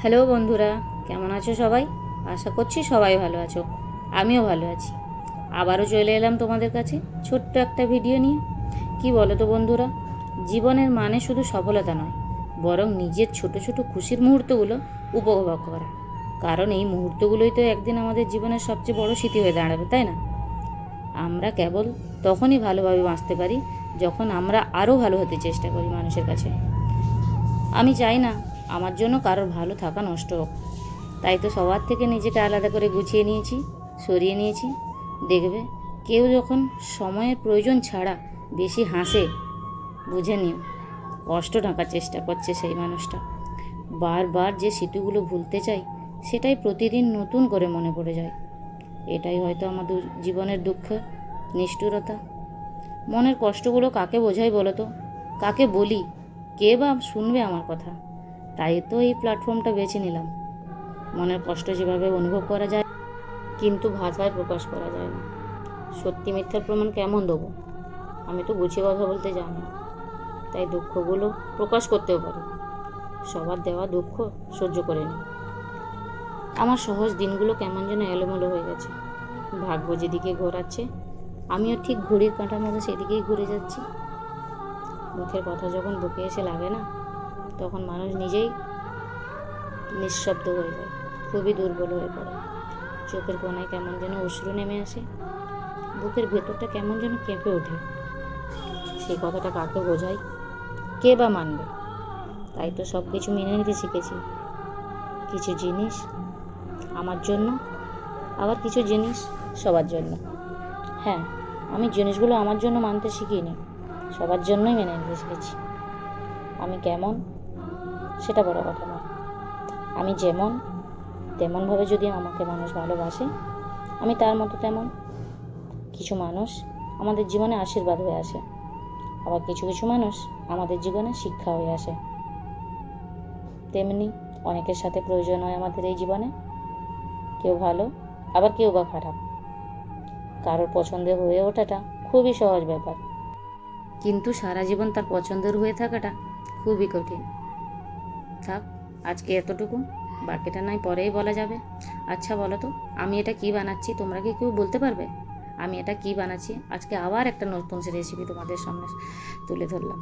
Hello বন্ধুরা, কেমন আছো সবাই? আশা করছি সবাই ভালো আছো। আমিও ভালো আছি। আবারও চলে এলাম তোমাদের কাছে ছোট্ট একটা ভিডিও নিয়ে। কি বলো তো বন্ধুরা, জীবনের মানে শুধু সফলতা নয়, বরং নিজের ছোট ছোট খুশির মুহূর্তগুলো উপভোগ করা। কারণ এই মুহূর্তগুলোই তো একদিন আমাদের জীবনের সবচেয়ে বড় স্মৃতি হয়ে দাঁড়াবে, তাই না? আমরা কেবল তখনই ভালোভাবে বাঁচতে পারি যখন আমরা আরও ভালো হতে চেষ্টা করি মানুষের কাছে। আমি চাই না আমার জন্য কারোর ভালো থাকা নষ্ট হোক, তাই তো সবার থেকে নিজেকে আলাদা করে গুছিয়ে নিয়েছি, সরিয়ে নিয়েছি। দেখবে, কেউ যখন সময়ের প্রয়োজন ছাড়া বেশি হাসে, বুঝে নিও কষ্ট ঢাকার চেষ্টা করছে সেই মানুষটা। বারবার যে স্মৃতিগুলো ভুলতে চাই, সেটাই প্রতিদিন নতুন করে মনে পড়ে যায়। এটাই হয়তো আমাদের জীবনের দুঃখ, নিষ্ঠুরতা। মনের কষ্টগুলো কাকে বোঝাই বলো তো? কাকে বলি? কে বা শুনবে আমার কথা? তাই তো এই প্ল্যাটফর্মটা বেছে নিলাম। মনের কষ্ট যেভাবে অনুভব করা যায়, কিন্তু ভাষায় প্রকাশ করা যায় না। সত্যি মিথ্যার প্রমাণ কেমন দেবো? আমি তো গুছিয়ে কথা বলতে জানি, তাই দুঃখগুলো প্রকাশ করতেও পারি। সবার দেওয়া দুঃখ সহ্য করে নিই। আমার সহজ দিনগুলো কেমন যেন এলোমেলো হয়ে গেছে। ভাগ্য যেদিকে ঘোরাচ্ছে, আমিও ঠিক ঘড়ির কাঁটার মতো সেদিকেই ঘুরে যাচ্ছি। মুখের কথা যখন বুকে এসে লাগে না, তখন মানুষ নিজেই নিঃশব্দ হয়ে যায়, খুবই দুর্বল হয়ে পড়ে। চোখের কোণায় কেমন যেন অশ্রু নেমে আসে, বুকের ভেতরটা কেমন যেন কেঁপে ওঠে। সেই কথাটা কাকে বোঝাই, কে বা মানবে? তাই তো সব কিছু মেনে নিতে শিখেছি। কিছু জিনিস আমার জন্য, আবার কিছু জিনিস সবার জন্য। হ্যাঁ, আমি জিনিসগুলো আমার জন্য মানতে শিখিনি, সবার জন্যই মেনে নিতে শিখেছি। আমি কেমন সেটা বড় কথা নয়, আমি যেমন তেমনভাবে যদি আমাকে মানুষ ভালোবাসে, আমি তার মতো তেমন। কিছু মানুষ আমাদের জীবনে আশীর্বাদ হয়ে আসে, আবার কিছু কিছু মানুষ আমাদের জীবনে শিক্ষা হয়ে আসে। তেমনি অনেকের সাথে প্রয়োজন হয় আমাদের এই জীবনে। কেউ ভালো, আবার কেউ বা খারাপ। কারোর পছন্দের হয়ে ওঠাটা খুবই সহজ ব্যাপার, কিন্তু সারা জীবন তার পছন্দের হয়ে থাকাটা খুবই কঠিন। থাক, আজকে এতটুকু, বাকিটা নয় পরেই বলা যাবে। আচ্ছা বলো তো, আমি এটা কি বানাচ্ছি, তোমরা কি কেউ বলতে পারবে আমি এটা কি বানাচ্ছি? আজকে আবার একটা নতুন রেসিপি তোমাদের সামনে তুলে ধরলাম।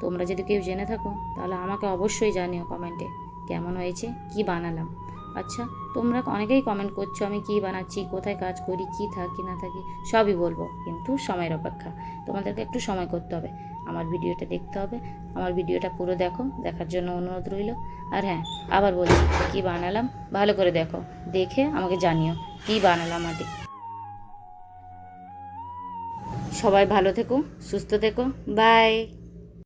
তোমরা যদি কেউ জেনে থাকো, তাহলে আমাকে অবশ্যই জানিও কমেন্টে কেমন হয়েছে, কি বানালাম। আচ্ছা, তোমরা অনেকেই কমেন্ট করছো আমি কি বানাচ্ছি, কোথায় কাজ করি, কি থাকি না থাকি, সবই বলবো, কিন্তু সময়ের অপেক্ষা। তোমাদেরকে একটু সময় করতে হবে, আমার ভিডিওটা দেখতে হবে। আমার ভিডিওটা পুরো দেখো, দেখার জন্য অনুরোধ রইল। আর হ্যাঁ, আবার বলছি, কি বানালাম ভালো করে দেখো, দেখে আমাকে জানিও কি বানালাম। আগে সবাই ভালো থেকো, সুস্থ থেকো, বাই।